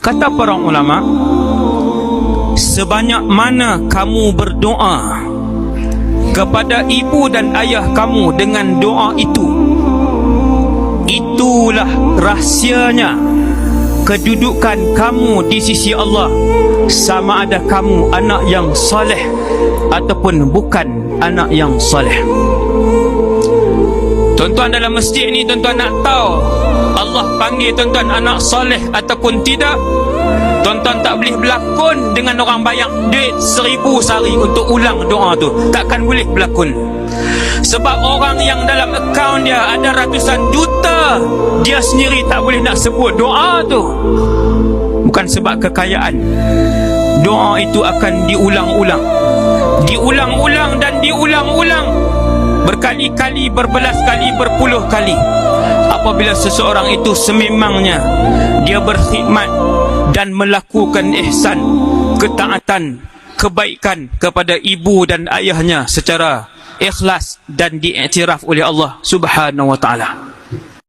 Kata para ulama, sebanyak mana kamu berdoa kepada ibu dan ayah kamu dengan doa itu, itulah rahsianya kedudukan kamu di sisi Allah, sama ada kamu anak yang soleh ataupun bukan anak yang soleh. Tuan-tuan dalam masjid ni, tuan-tuan nak tahu Allah panggil tuan-tuan anak soleh ataupun tidak? Tuan-tuan tak boleh berlakon dengan orang bayar duit 1000 sehari untuk ulang doa tu. Takkan boleh berlakon. Sebab orang yang dalam akaun dia ada ratusan juta, dia sendiri tak boleh nak sebut doa tu. Bukan sebab kekayaan. Doa itu akan diulang-ulang, diulang-ulang dan diulang-ulang, berkali-kali, berbelas kali, berpuluh kali. Apabila seseorang itu sememangnya dia berkhidmat dan melakukan ihsan, ketaatan, kebaikan kepada ibu dan ayahnya secara ikhlas dan diiktiraf oleh Allah Subhanahu wa ta'ala.